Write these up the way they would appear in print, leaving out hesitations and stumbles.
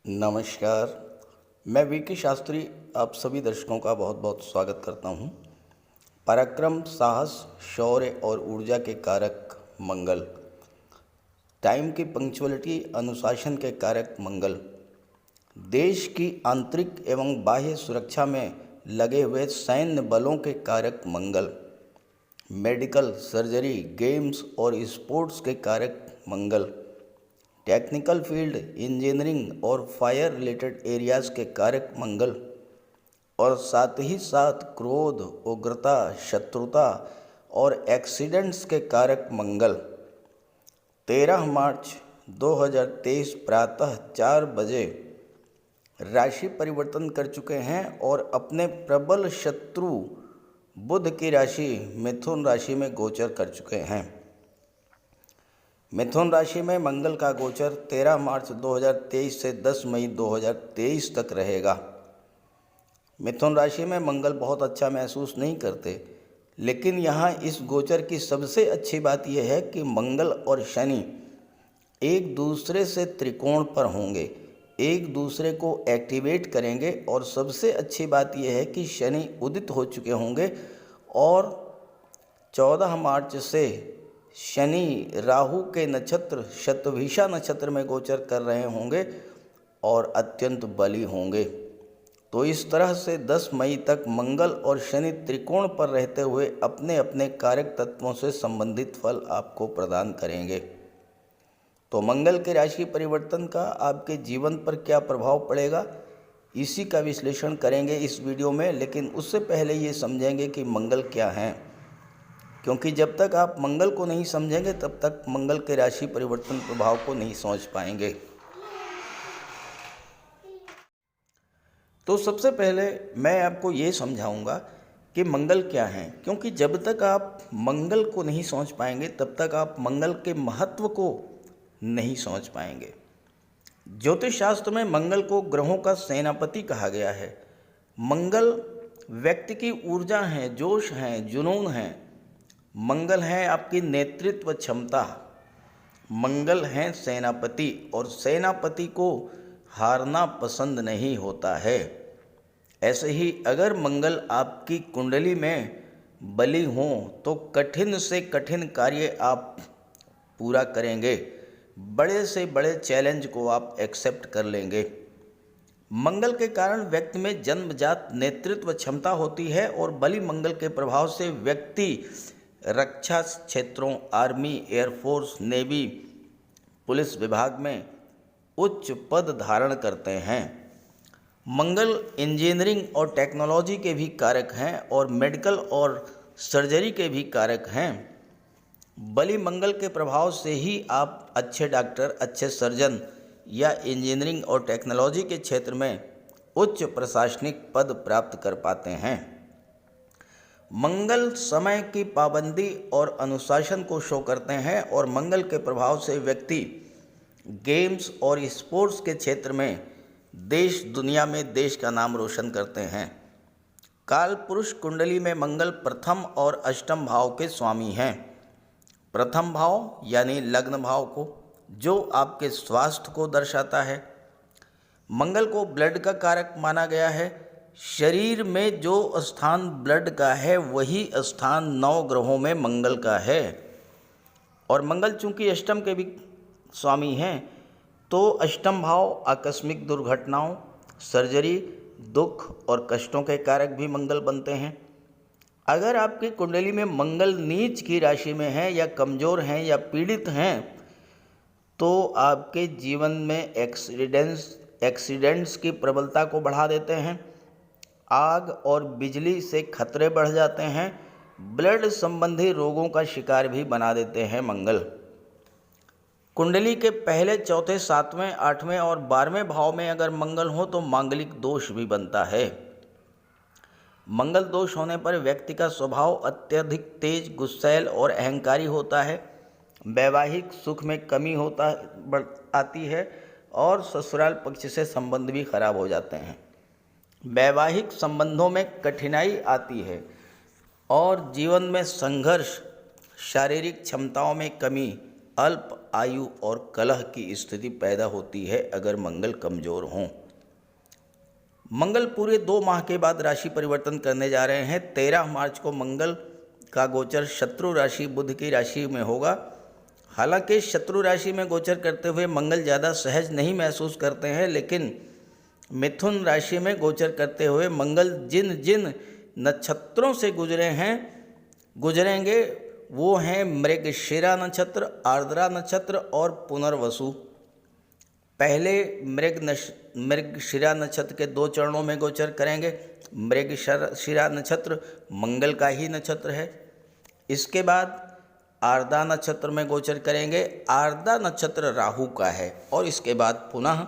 नमस्कार। मैं वीके शास्त्री आप सभी दर्शकों का बहुत बहुत स्वागत करता हूं। पराक्रम, साहस, शौर्य और ऊर्जा के कारक मंगल, टाइम की पंक्चुअलिटी, अनुशासन के कारक मंगल, देश की आंतरिक एवं बाह्य सुरक्षा में लगे हुए सैन्य बलों के कारक मंगल, मेडिकल, सर्जरी, गेम्स और स्पोर्ट्स के कारक मंगल, टेक्निकल फील्ड, इंजीनियरिंग और फायर रिलेटेड एरियाज़ के कारक मंगल, और साथ ही साथ क्रोध, उग्रता, शत्रुता और एक्सीडेंट्स के कारक मंगल 13 मार्च 2023 प्रातः 4 बजे राशि परिवर्तन कर चुके हैं और अपने प्रबल शत्रु बुध की राशि मिथुन राशि में गोचर कर चुके हैं। मिथुन राशि में मंगल का गोचर 13 मार्च 2023 से 10 मई 2023 तक रहेगा। मिथुन राशि में मंगल बहुत अच्छा महसूस नहीं करते, लेकिन यहाँ इस गोचर की सबसे अच्छी बात यह है कि मंगल और शनि एक दूसरे से त्रिकोण पर होंगे, एक दूसरे को एक्टिवेट करेंगे। और सबसे अच्छी बात यह है कि शनि उदित हो चुके होंगे और 14 मार्च से शनि राहु के नक्षत्र शतभिषा नक्षत्र में गोचर कर रहे होंगे और अत्यंत बली होंगे। तो इस तरह से 10 मई तक मंगल और शनि त्रिकोण पर रहते हुए अपने अपने कारक तत्वों से संबंधित फल आपको प्रदान करेंगे। तो मंगल के राशि परिवर्तन का आपके जीवन पर क्या प्रभाव पड़ेगा, इसी का विश्लेषण करेंगे इस वीडियो में। लेकिन उससे पहले ये समझेंगे कि मंगल क्या है, क्योंकि जब तक आप मंगल को नहीं समझेंगे तब तक मंगल के राशि परिवर्तन प्रभाव को नहीं समझ पाएंगे। तो सबसे पहले मैं आपको ये समझाऊंगा कि मंगल क्या है, क्योंकि जब तक आप मंगल को नहीं समझ पाएंगे तब तक आप मंगल के महत्व को नहीं समझ पाएंगे। ज्योतिष शास्त्र में मंगल को ग्रहों का सेनापति कहा गया है। मंगल व्यक्ति की ऊर्जा है, जोश है, जुनून है। मंगल है आपकी नेतृत्व क्षमता। मंगल है सेनापति, और सेनापति को हारना पसंद नहीं होता है। ऐसे ही अगर मंगल आपकी कुंडली में बली हो तो कठिन से कठिन कार्य आप पूरा करेंगे, बड़े से बड़े चैलेंज को आप एक्सेप्ट कर लेंगे। मंगल के कारण व्यक्ति में जन्मजात नेतृत्व क्षमता होती है और बली मंगल के प्रभाव से व्यक्ति रक्षा क्षेत्रों, आर्मी, एयरफोर्स, नेवी, पुलिस विभाग में उच्च पद धारण करते हैं। मंगल इंजीनियरिंग और टेक्नोलॉजी के भी कारक हैं और मेडिकल और सर्जरी के भी कारक हैं। बली मंगल के प्रभाव से ही आप अच्छे डॉक्टर, अच्छे सर्जन या इंजीनियरिंग और टेक्नोलॉजी के क्षेत्र में उच्च प्रशासनिक पद प्राप्त कर पाते हैं। मंगल समय की पाबंदी और अनुशासन को शो करते हैं और मंगल के प्रभाव से व्यक्ति गेम्स और स्पोर्ट्स के क्षेत्र में देश दुनिया में देश का नाम रोशन करते हैं। काल पुरुष कुंडली में मंगल प्रथम और अष्टम भाव के स्वामी हैं। प्रथम भाव यानी लग्न भाव को, जो आपके स्वास्थ्य को दर्शाता है। मंगल को ब्लड का कारक माना गया है। शरीर में जो स्थान ब्लड का है वही स्थान 9 ग्रहों में मंगल का है। और मंगल चूंकि अष्टम के भी स्वामी हैं, तो अष्टम भाव आकस्मिक दुर्घटनाओं, सर्जरी, दुख और कष्टों के कारक भी मंगल बनते हैं। अगर आपकी कुंडली में मंगल नीच की राशि में है या कमज़ोर हैं या पीड़ित हैं तो आपके जीवन में एक्सीडेंट्स की प्रबलता को बढ़ा देते हैं। आग और बिजली से खतरे बढ़ जाते हैं। ब्लड संबंधी रोगों का शिकार भी बना देते हैं मंगल। कुंडली के पहले, चौथे, 7वें, 8वें और 12वें भाव में अगर मंगल हो तो मांगलिक दोष भी बनता है। मंगल दोष होने पर व्यक्ति का स्वभाव अत्यधिक तेज, गुस्सैल और अहंकारी होता है। वैवाहिक सुख में कमी आती है और ससुराल पक्ष से संबंध भी खराब हो जाते हैं। वैवाहिक संबंधों में कठिनाई आती है और जीवन में संघर्ष, शारीरिक क्षमताओं में कमी, अल्प आयु और कलह की स्थिति पैदा होती है अगर मंगल कमजोर हों। मंगल पूरे 2 माह के बाद राशि परिवर्तन करने जा रहे हैं। 13 मार्च को मंगल का गोचर शत्रु राशि बुध की राशि में होगा। हालांकि शत्रु राशि में गोचर करते हुए मंगल ज़्यादा सहज नहीं महसूस करते हैं, लेकिन मिथुन राशि में गोचर करते हुए मंगल जिन जिन नक्षत्रों से गुजरेंगे वो हैं मृगशिरा नक्षत्र, आर्द्रा नक्षत्र और पुनर्वसु। पहले मृगशिरा नक्षत्र के 2 चरणों में गोचर करेंगे। मृगशिरा नक्षत्र मंगल का ही नक्षत्र है। इसके बाद आर्द्रा नक्षत्र में गोचर करेंगे। आर्द्रा नक्षत्र राहु का है। और इसके बाद पुनः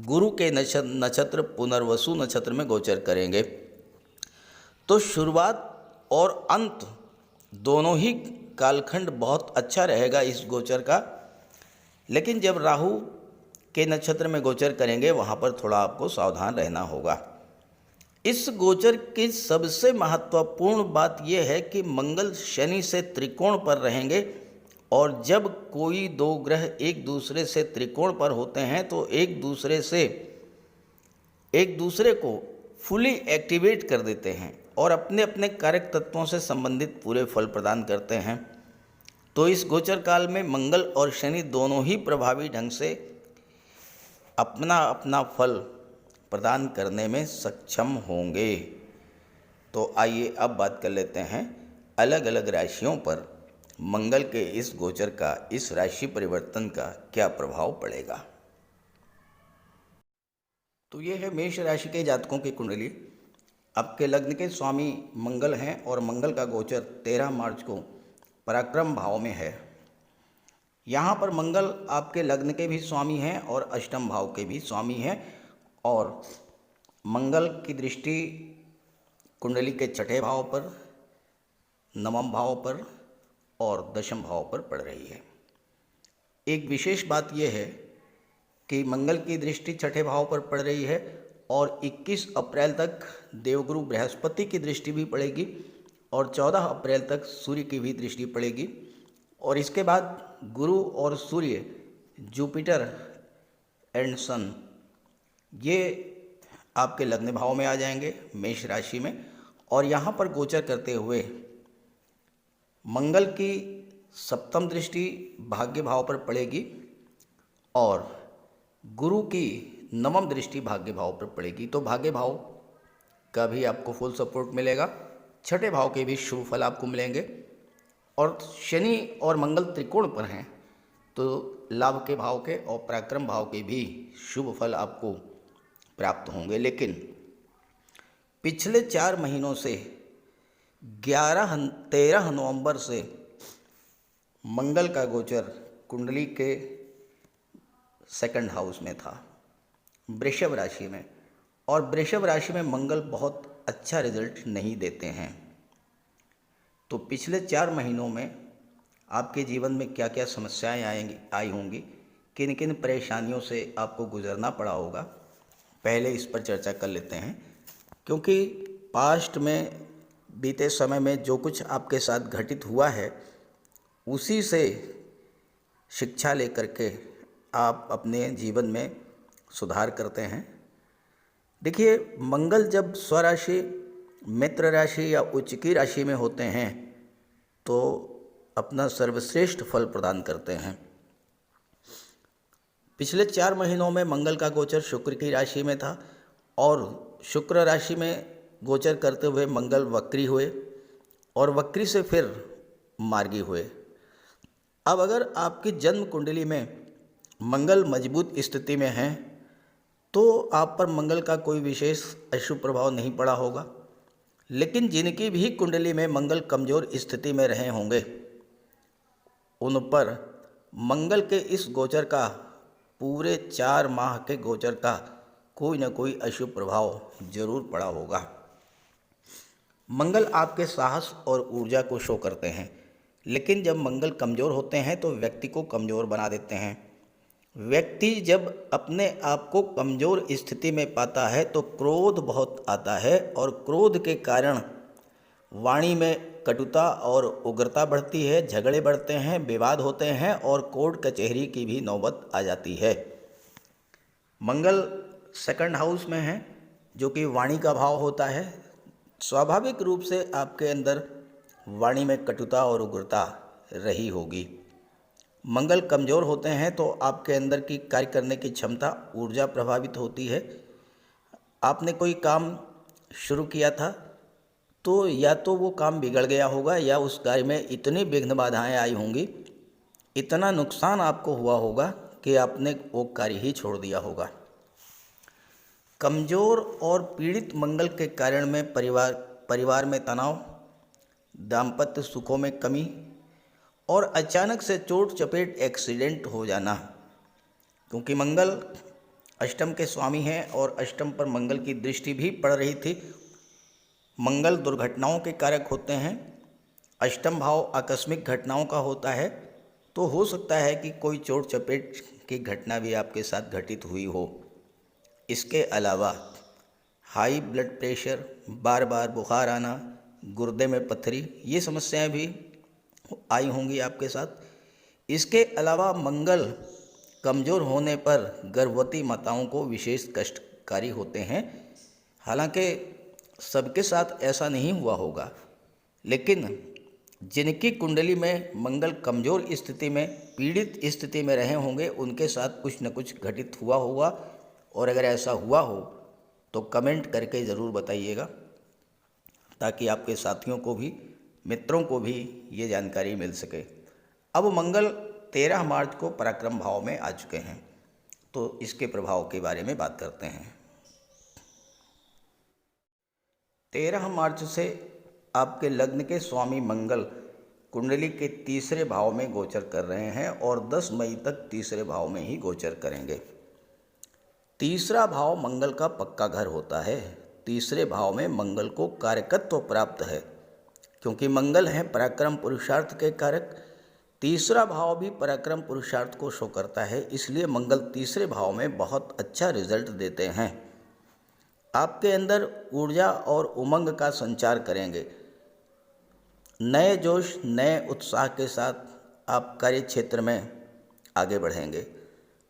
गुरु के नक्षत्र पुनर्वसु नक्षत्र में गोचर करेंगे। तो शुरुआत और अंत दोनों ही कालखंड बहुत अच्छा रहेगा इस गोचर का। लेकिन जब राहु के नक्षत्र में गोचर करेंगे वहाँ पर थोड़ा आपको सावधान रहना होगा। इस गोचर की सबसे महत्वपूर्ण बात यह है कि मंगल शनि से त्रिकोण पर रहेंगे, और जब कोई 2 ग्रह एक दूसरे से त्रिकोण पर होते हैं तो एक दूसरे को फुली एक्टिवेट कर देते हैं और अपने अपने कारक तत्वों से संबंधित पूरे फल प्रदान करते हैं। तो इस गोचर काल में मंगल और शनि दोनों ही प्रभावी ढंग से अपना अपना फल प्रदान करने में सक्षम होंगे। तो आइए अब बात कर लेते हैं अलग अलग राशियों पर मंगल के इस गोचर का, इस राशि परिवर्तन का क्या प्रभाव पड़ेगा। तो ये है मेष राशि के जातकों की कुंडली। आपके लग्न के स्वामी मंगल हैं और मंगल का गोचर 13 मार्च को पराक्रम भाव में है। यहाँ पर मंगल आपके लग्न के भी स्वामी हैं और अष्टम भाव के भी स्वामी हैं, और मंगल की दृष्टि कुंडली के 6ठे भाव पर, 9वें भाव पर और 10वें भाव पर पड़ रही है। एक विशेष बात यह है कि मंगल की दृष्टि 6ठे भाव पर पड़ रही है और 21 अप्रैल तक देवगुरु बृहस्पति की दृष्टि भी पड़ेगी और 14 अप्रैल तक सूर्य की भी दृष्टि पड़ेगी। और इसके बाद गुरु और सूर्य, जुपिटर एंड सन, ये आपके लग्न भाव में आ जाएंगे मेष राशि में। और यहाँ पर गोचर करते हुए मंगल की 7वीं दृष्टि भाग्य भाव पर पड़ेगी और गुरु की 9वीं दृष्टि भाग्य भाव पर पड़ेगी। तो भाग्य भाव का भी आपको फुल सपोर्ट मिलेगा, 6ठे भाव के भी शुभ फल आपको मिलेंगे। और शनि और मंगल त्रिकोण पर हैं तो लाभ के भाव के और पराक्रम भाव के भी शुभ फल आपको प्राप्त होंगे। लेकिन पिछले 4 महीनों से 13 नवंबर से मंगल का गोचर कुंडली के 2nd हाउस में था, वृषभ राशि में, और वृषभ राशि में मंगल बहुत अच्छा रिजल्ट नहीं देते हैं। तो पिछले 4 महीनों में आपके जीवन में क्या क्या समस्याएं आई होंगी, किन किन परेशानियों से आपको गुजरना पड़ा होगा, पहले इस पर चर्चा कर लेते हैं। क्योंकि पास्ट में बीते समय में जो कुछ आपके साथ घटित हुआ है उसी से शिक्षा लेकर के आप अपने जीवन में सुधार करते हैं। देखिए, मंगल जब स्वराशि, मित्र राशि या उच्च की राशि में होते हैं तो अपना सर्वश्रेष्ठ फल प्रदान करते हैं। पिछले 4 महीनों में मंगल का गोचर शुक्र की राशि में था और शुक्र राशि में गोचर करते हुए मंगल वक्री हुए और वक्री से फिर मार्गी हुए। अब अगर आपकी जन्म कुंडली में मंगल मजबूत स्थिति में है तो आप पर मंगल का कोई विशेष अशुभ प्रभाव नहीं पड़ा होगा। लेकिन जिनकी भी कुंडली में मंगल कमज़ोर स्थिति में रहे होंगे उन पर मंगल के इस गोचर का, पूरे 4 माह के गोचर का कोई न कोई अशुभ प्रभाव जरूर पड़ा होगा। मंगल आपके साहस और ऊर्जा को शो करते हैं, लेकिन जब मंगल कमज़ोर होते हैं तो व्यक्ति को कमज़ोर बना देते हैं। व्यक्ति जब अपने आप को कमज़ोर स्थिति में पाता है तो क्रोध बहुत आता है और क्रोध के कारण वाणी में कटुता और उग्रता बढ़ती है, झगड़े बढ़ते हैं, विवाद होते हैं और कोर्ट कचहरी की भी नौबत आ जाती है। मंगल सेकंड हाउस में है जो कि वाणी का भाव होता है। स्वाभाविक रूप से आपके अंदर वाणी में कटुता और उग्रता रही होगी। मंगल कमज़ोर होते हैं तो आपके अंदर की कार्य करने की क्षमता, ऊर्जा प्रभावित होती है। आपने कोई काम शुरू किया था तो या तो वो काम बिगड़ गया होगा या उस कार्य में इतनी विघ्न बाधाएं आई होंगी, इतना नुकसान आपको हुआ होगा कि आपने वो कार्य ही छोड़ दिया होगा। कमज़ोर और पीड़ित मंगल के कारण में परिवार में तनाव, दाम्पत्य सुखों में कमी और अचानक से चोट चपेट एक्सीडेंट हो जाना। क्योंकि मंगल अष्टम के स्वामी हैं और अष्टम पर मंगल की दृष्टि भी पड़ रही थी। मंगल दुर्घटनाओं के कारक होते हैं। अष्टम भाव आकस्मिक घटनाओं का होता है, तो हो सकता है कि कोई चोट चपेट की घटना भी आपके साथ घटित हुई हो। इसके अलावा हाई ब्लड प्रेशर, बार बार बुखार आना, गुर्दे में पथरी, ये समस्याएं भी आई होंगी आपके साथ। इसके अलावा मंगल कमज़ोर होने पर गर्भवती माताओं को विशेष कष्टकारी होते हैं। हालांकि सबके साथ ऐसा नहीं हुआ होगा, लेकिन जिनकी कुंडली में मंगल कमज़ोर स्थिति में, पीड़ित स्थिति में रहे होंगे, उनके साथ कुछ न कुछ घटित हुआ होगा। और अगर ऐसा हुआ हो तो कमेंट करके ज़रूर बताइएगा, ताकि आपके साथियों को भी, मित्रों को भी ये जानकारी मिल सके। अब मंगल 13 मार्च को पराक्रम भाव में आ चुके हैं, तो इसके प्रभाव के बारे में बात करते हैं। 13 मार्च से आपके लग्न के स्वामी मंगल कुंडली के तीसरे भाव में गोचर कर रहे हैं और 10 मई तक तीसरे भाव में ही गोचर करेंगे। तीसरा भाव मंगल का पक्का घर होता है। तीसरे भाव में मंगल को कारकत्व प्राप्त है, क्योंकि मंगल है पराक्रम पुरुषार्थ के कारक। तीसरा भाव भी पराक्रम पुरुषार्थ को शो करता है, इसलिए मंगल तीसरे भाव में बहुत अच्छा रिजल्ट देते हैं। आपके अंदर ऊर्जा और उमंग का संचार करेंगे। नए जोश, नए उत्साह के साथ आप कार्य क्षेत्र में आगे बढ़ेंगे।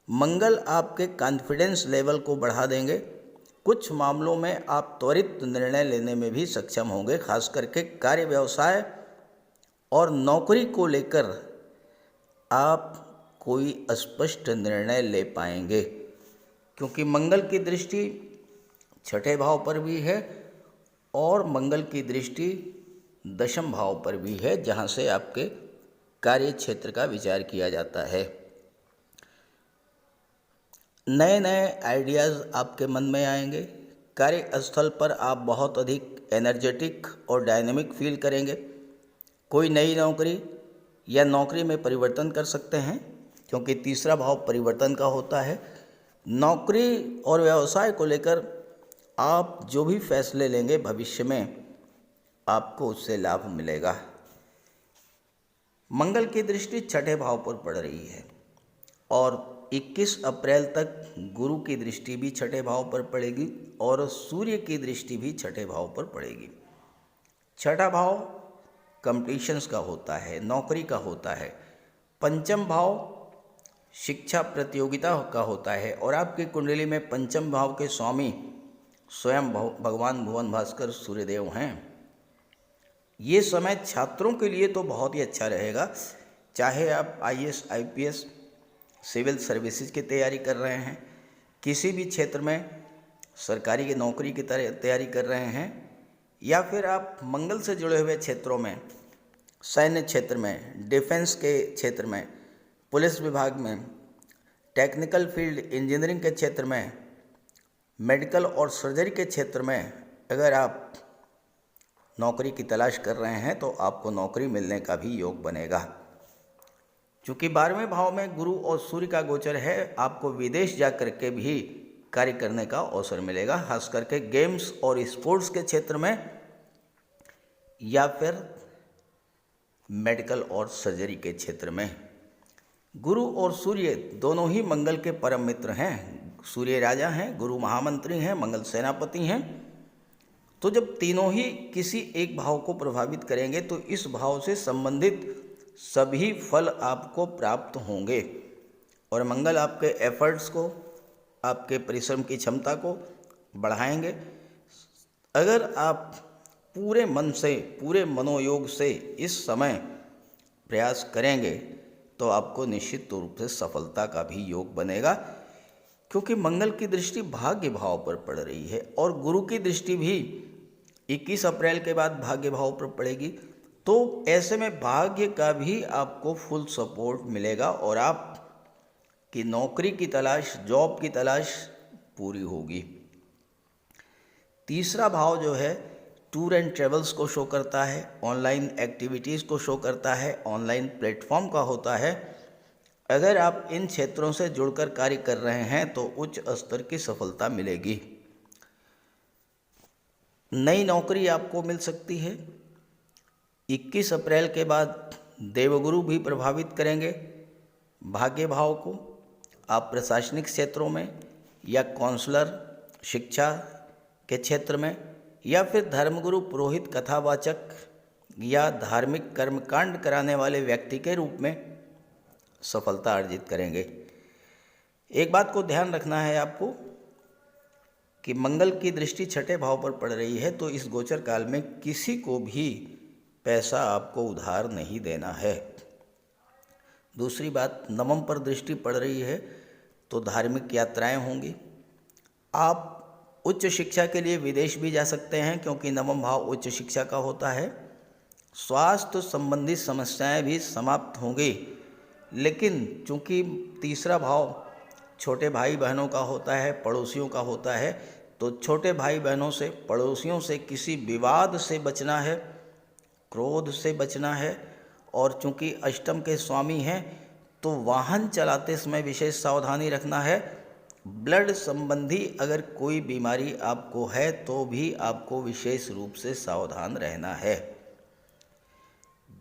मंगल आपके कॉन्फिडेंस लेवल को बढ़ा देंगे। कुछ मामलों में आप त्वरित निर्णय लेने में भी सक्षम होंगे, खास करके कार्य, व्यवसाय और नौकरी को लेकर आप कोई स्पष्ट निर्णय ले पाएंगे, क्योंकि मंगल की दृष्टि छठे भाव पर भी है और मंगल की दृष्टि दशम भाव पर भी है, जहां से आपके कार्य क्षेत्र का विचार किया जाता है। नए नए आइडियाज़ आपके मन में आएंगे। कार्यस्थल पर आप बहुत अधिक एनर्जेटिक और डायनेमिक फील करेंगे। कोई नई नौकरी या नौकरी में परिवर्तन कर सकते हैं, क्योंकि तीसरा भाव परिवर्तन का होता है। नौकरी और व्यवसाय को लेकर आप जो भी फैसले लेंगे, भविष्य में आपको उससे लाभ मिलेगा। मंगल की दृष्टि छठे भाव पर पड़ रही है और 21 अप्रैल तक गुरु की दृष्टि भी छठे भाव पर पड़ेगी और सूर्य की दृष्टि भी छठे भाव पर पड़ेगी। छठा भाव कंपटीशंस का होता है, नौकरी का होता है। पंचम भाव शिक्षा प्रतियोगिता का होता है और आपकी कुंडली में पंचम भाव के स्वामी स्वयं भगवान भुवन भास्कर सूर्यदेव हैं। ये समय छात्रों के लिए तो बहुत ही अच्छा रहेगा, चाहे आप IAS, IPS, सिविल सर्विसेज की तैयारी कर रहे हैं, किसी भी क्षेत्र में सरकारी की नौकरी की तैयारी कर रहे हैं, या फिर आप मंगल से जुड़े हुए क्षेत्रों में, सैन्य क्षेत्र में, डिफेंस के क्षेत्र में, पुलिस विभाग में, टेक्निकल फील्ड, इंजीनियरिंग के क्षेत्र में, मेडिकल और सर्जरी के क्षेत्र में अगर आप नौकरी की तलाश कर रहे हैं तो आपको नौकरी मिलने का भी योग बनेगा। चूँकि 12वें भाव में गुरु और सूर्य का गोचर है, आपको विदेश जा कर के भी कार्य करने का अवसर मिलेगा, खास करके गेम्स और स्पोर्ट्स के क्षेत्र में या फिर मेडिकल और सर्जरी के क्षेत्र में। गुरु और सूर्य दोनों ही मंगल के परम मित्र हैं। सूर्य राजा हैं, गुरु महामंत्री हैं, मंगल सेनापति हैं तो जब तीनों ही किसी एक भाव को प्रभावित करेंगे तो इस भाव से संबंधित सभी फल आपको प्राप्त होंगे और मंगल आपके एफर्ट्स को, आपके परिश्रम की क्षमता को बढ़ाएंगे। अगर आप पूरे मन से, पूरे मनोयोग से इस समय प्रयास करेंगे तो आपको निश्चित रूप से सफलता का भी योग बनेगा, क्योंकि मंगल की दृष्टि भाग्य भाव पर पड़ रही है और गुरु की दृष्टि भी 21 अप्रैल के बाद भाग्य भाव पर पड़ेगी। तो ऐसे में भाग्य का भी आपको फुल सपोर्ट मिलेगा और आप की नौकरी की तलाश, जॉब की तलाश पूरी होगी। तीसरा भाव जो है टूर एंड ट्रेवल्स को शो करता है, ऑनलाइन एक्टिविटीज़ को शो करता है, ऑनलाइन प्लेटफॉर्म का होता है। अगर आप इन क्षेत्रों से जुड़कर कार्य कर रहे हैं तो उच्च स्तर की सफलता मिलेगी। नई नौकरी आपको मिल सकती है। 21 अप्रैल के बाद देवगुरु भी प्रभावित करेंगे भाग्य भाव को। आप प्रशासनिक क्षेत्रों में या काउंसलर, शिक्षा के क्षेत्र में या फिर धर्मगुरु, पुरोहित, कथावाचक या धार्मिक कर्मकांड कराने वाले व्यक्ति के रूप में सफलता अर्जित करेंगे। एक बात को ध्यान रखना है आपको कि मंगल की दृष्टि छठे भाव पर पड़ रही है, तो इस गोचर काल में किसी को भी पैसा आपको उधार नहीं देना है। दूसरी बात, नवम पर दृष्टि पड़ रही है तो धार्मिक यात्राएं होंगी। आप उच्च शिक्षा के लिए विदेश भी जा सकते हैं, क्योंकि नवम भाव उच्च शिक्षा का होता है। स्वास्थ्य संबंधी समस्याएं भी समाप्त होंगी, लेकिन चूंकि तीसरा भाव छोटे भाई बहनों का होता है, पड़ोसियों का होता है, तो छोटे भाई बहनों से, पड़ोसियों से किसी विवाद से बचना है, क्रोध से बचना है। और चूंकि अष्टम के स्वामी हैं तो वाहन चलाते समय विशेष सावधानी रखना है। ब्लड संबंधी अगर कोई बीमारी आपको है तो भी आपको विशेष रूप से सावधान रहना है।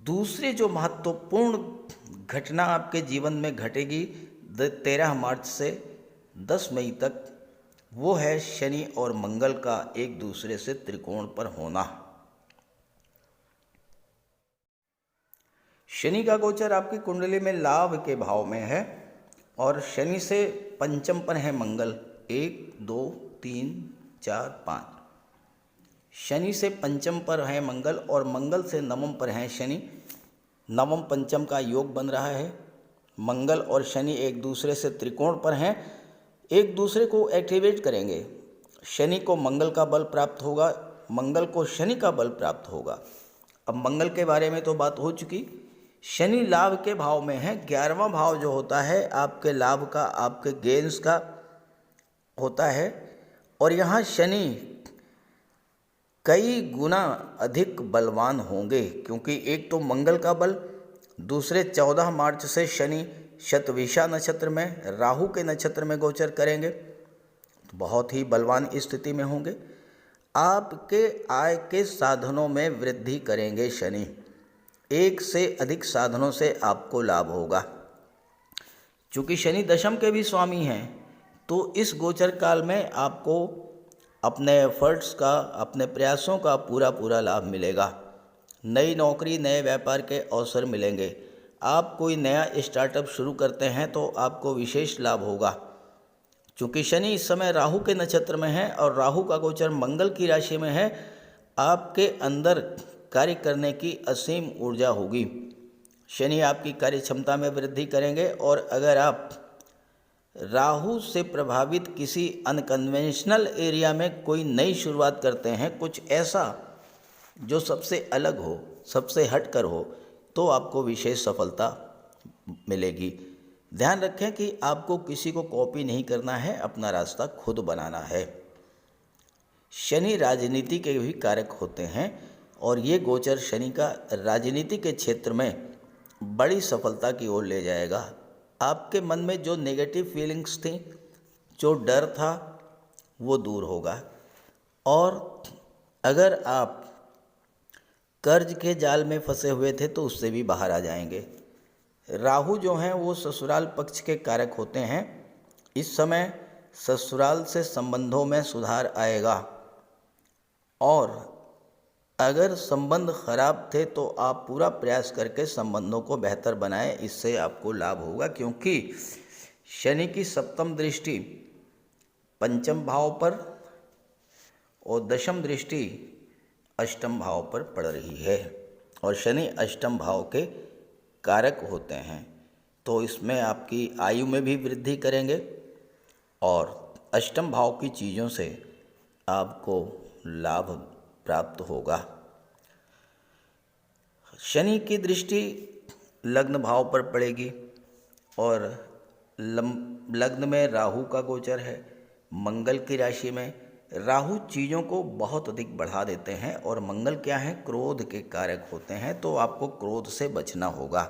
दूसरी जो महत्वपूर्ण घटना आपके जीवन में घटेगी 13 मार्च से 10 मई तक, वो है शनि और मंगल का एक दूसरे से त्रिकोण पर होना। शनि का गोचर आपकी कुंडली में लाभ के भाव में है और शनि से पंचम पर है मंगल। 1, 2, 3, 4, 5 शनि से पंचम पर है मंगल और मंगल से नवम पर है शनि। नवम पंचम का योग बन रहा है। मंगल और शनि एक दूसरे से त्रिकोण पर हैं, एक दूसरे को एक्टिवेट करेंगे। शनि को मंगल का बल प्राप्त होगा, मंगल को शनि का बल प्राप्त होगा। अब मंगल के बारे में तो बात हो चुकी। शनि लाभ के भाव में है। 11वां भाव जो होता है आपके लाभ का, आपके गेन्स का होता है और यहाँ शनि कई गुना अधिक बलवान होंगे, क्योंकि एक तो मंगल का बल, दूसरे 14 मार्च से शनि शतविषा नक्षत्र में, राहु के नक्षत्र में गोचर करेंगे, तो बहुत ही बलवान स्थिति में होंगे। आपके आय के साधनों में वृद्धि करेंगे शनि। एक से अधिक साधनों से आपको लाभ होगा। चूँकि शनि दशम के भी स्वामी हैं, तो इस गोचर काल में आपको अपने एफर्ट्स का, अपने प्रयासों का पूरा लाभ मिलेगा। नई नौकरी, नए व्यापार के अवसर मिलेंगे। आप कोई नया स्टार्टअप शुरू करते हैं तो आपको विशेष लाभ होगा। चूँकि शनि इस समय राहु के नक्षत्र में है और राहु का गोचर मंगल की राशि में है, आपके अंदर कार्य करने की असीम ऊर्जा होगी। शनि आपकी कार्य क्षमता में वृद्धि करेंगे और अगर आप राहु से प्रभावित किसी अनकन्वेंशनल एरिया में कोई नई शुरुआत करते हैं, कुछ ऐसा जो सबसे अलग हो, सबसे हटकर हो, तो आपको विशेष सफलता मिलेगी। ध्यान रखें कि आपको किसी को कॉपी नहीं करना है, अपना रास्ता खुद बनाना है। शनि राजनीति के भी कारक होते हैं और ये गोचर शनि का राजनीति के क्षेत्र में बड़ी सफलता की ओर ले जाएगा। आपके मन में जो नेगेटिव फीलिंग्स थी, जो डर था, वो दूर होगा और अगर आप कर्ज के जाल में फंसे हुए थे तो उससे भी बाहर आ जाएंगे। राहु जो हैं वो ससुराल पक्ष के कारक होते हैं। इस समय ससुराल से संबंधों में सुधार आएगा। और अगर संबंध खराब थे तो आप पूरा प्रयास करके संबंधों को बेहतर बनाएं, इससे आपको लाभ होगा, क्योंकि शनि की सप्तम दृष्टि पंचम भाव पर और दशम दृष्टि अष्टम भाव पर पड़ रही है, और शनि अष्टम भाव के कारक होते हैं, तो इसमें आपकी आयु में भी वृद्धि करेंगे और अष्टम भाव की चीज़ों से आपको लाभ प्राप्त होगा। शनि की दृष्टि लग्न भाव पर पड़ेगी और लग्न में राहु का गोचर है, मंगल की राशि में। राहु चीज़ों को बहुत अधिक बढ़ा देते हैं और मंगल क्या है, क्रोध के कारक होते हैं, तो आपको क्रोध से बचना होगा।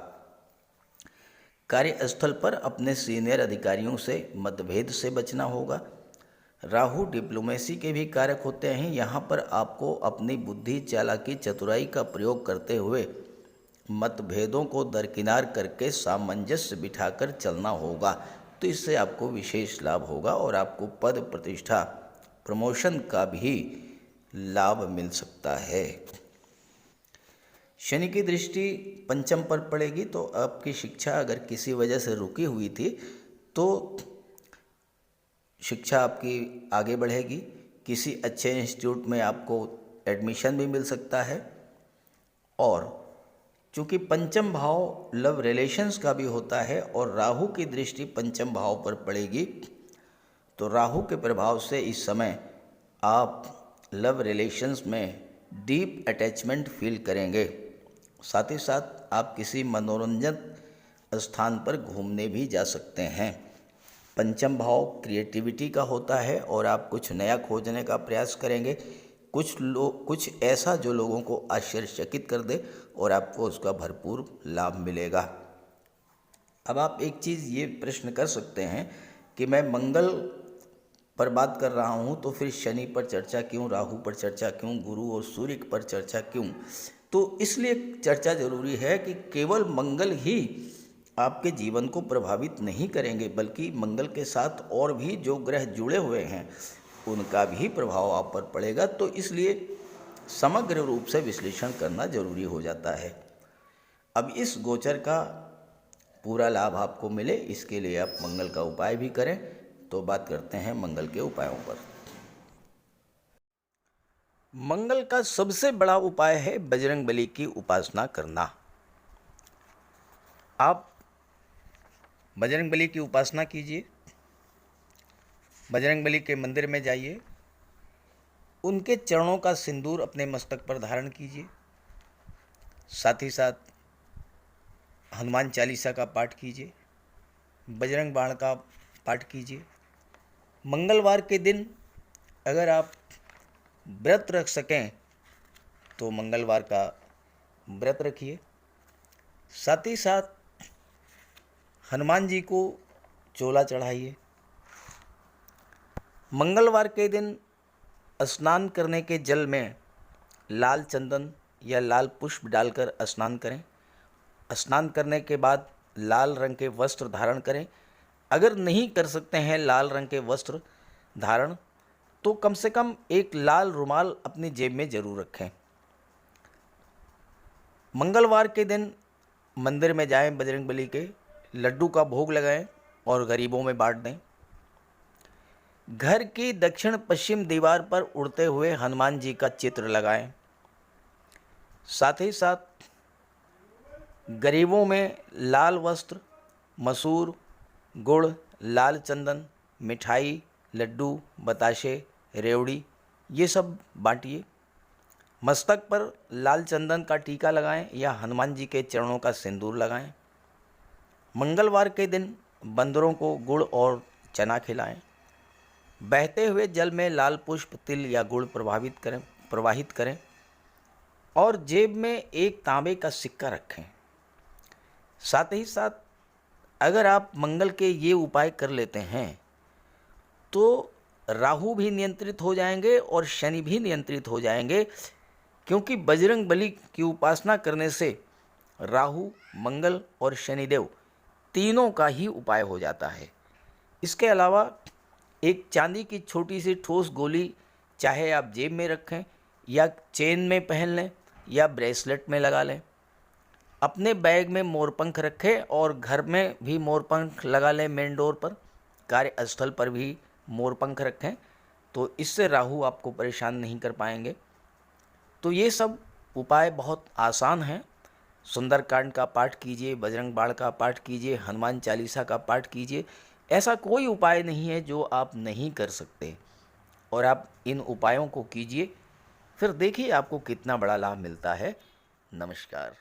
कार्यस्थल पर अपने सीनियर अधिकारियों से मतभेद से बचना होगा। राहु डिप्लोमेसी के भी कारक होते हैं, यहाँ पर आपको अपनी बुद्धि, चालाकी, चतुराई का प्रयोग करते हुए मतभेदों को दरकिनार करके सामंजस्य बिठाकर चलना होगा, तो इससे आपको विशेष लाभ होगा और आपको पद, प्रतिष्ठा, प्रमोशन का भी लाभ मिल सकता है। शनि की दृष्टि पंचम पर पड़ेगी, तो आपकी शिक्षा अगर किसी वजह से रुकी हुई थी तो शिक्षा आपकी आगे बढ़ेगी। किसी अच्छे इंस्टीट्यूट में आपको एडमिशन भी मिल सकता है। और चूँकि पंचम भाव लव रिलेशंस का भी होता है और राहु की दृष्टि पंचम भाव पर पड़ेगी, तो राहु के प्रभाव से इस समय आप लव रिलेशंस में डीप अटैचमेंट फील करेंगे। साथ ही साथ आप किसी मनोरंजन स्थान पर घूमने भी जा सकते हैं। पंचम भाव क्रिएटिविटी का होता है और आप कुछ नया खोजने का प्रयास करेंगे, कुछ ऐसा जो लोगों को आश्चर्यचकित कर दे और आपको उसका भरपूर लाभ मिलेगा। अब आप एक चीज़ ये प्रश्न कर सकते हैं कि मैं मंगल पर बात कर रहा हूँ तो फिर शनि पर चर्चा क्यों, राहु पर चर्चा क्यों, गुरु और सूर्य पर चर्चा क्यों? तो इसलिए चर्चा जरूरी है कि केवल मंगल ही आपके जीवन को प्रभावित नहीं करेंगे, बल्कि मंगल के साथ और भी जो ग्रह जुड़े हुए हैं उनका भी प्रभाव आप पर पड़ेगा, तो इसलिए समग्र रूप से विश्लेषण करना जरूरी हो जाता है। अब इस गोचर का पूरा लाभ आपको मिले, इसके लिए आप मंगल का उपाय भी करें। तो बात करते हैं मंगल के उपायों पर। मंगल का सबसे बड़ा उपाय है बजरंगबली की उपासना करना। आप बजरंगबली की उपासना कीजिए, बजरंगबली के मंदिर में जाइए, उनके चरणों का सिंदूर अपने मस्तक पर धारण कीजिए, साथ ही साथ हनुमान चालीसा का पाठ कीजिए, बजरंग बाण का पाठ कीजिए। मंगलवार के दिन अगर आप व्रत रख सकें तो मंगलवार का व्रत रखिए। साथ ही साथ हनुमान जी को चोला चढ़ाइए। मंगलवार के दिन स्नान करने के जल में लाल चंदन या लाल पुष्प डालकर स्नान करें। स्नान करने के बाद लाल रंग के वस्त्र धारण करें। अगर नहीं कर सकते हैं लाल रंग के वस्त्र धारण, तो कम से कम एक लाल रुमाल अपनी जेब में जरूर रखें। मंगलवार के दिन मंदिर में जाएं, बजरंगबली के लड्डू का भोग लगाएं और गरीबों में बांट दें। घर की दक्षिण पश्चिम दीवार पर उड़ते हुए हनुमान जी का चित्र लगाएं। साथ ही साथ गरीबों में लाल वस्त्र, मसूर, गुड़, लाल चंदन, मिठाई, लड्डू, बताशे, रेवड़ी ये सब बांटिए। मस्तक पर लाल चंदन का टीका लगाएं या हनुमान जी के चरणों का सिंदूर लगाएं। मंगलवार के दिन बंदरों को गुड़ और चना खिलाएं। बहते हुए जल में लाल पुष्प, तिल या गुड़ प्रवाहित करें और जेब में एक तांबे का सिक्का रखें। साथ ही साथ अगर आप मंगल के ये उपाय कर लेते हैं तो राहु भी नियंत्रित हो जाएंगे और शनि भी नियंत्रित हो जाएंगे, क्योंकि बजरंग बली की उपासना करने से राहु, मंगल और शनिदेव तीनों का ही उपाय हो जाता है। इसके अलावा एक चांदी की छोटी सी ठोस गोली चाहे आप जेब में रखें या चेन में पहन लें या ब्रेसलेट में लगा लें। अपने बैग में मोरपंख रखें और घर में भी मोरपंख लगा लें। मेन डोर पर, कार्यस्थल पर भी मोरपंख रखें, तो इससे राहु आपको परेशान नहीं कर पाएंगे। तो ये सब उपाय बहुत आसान हैं। सुंदरकांड का पाठ कीजिए, बजरंग बाण का पाठ कीजिए, हनुमान चालीसा का पाठ कीजिए। ऐसा कोई उपाय नहीं है जो आप नहीं कर सकते, और आप इन उपायों को कीजिए, फिर देखिए आपको कितना बड़ा लाभ मिलता है। नमस्कार।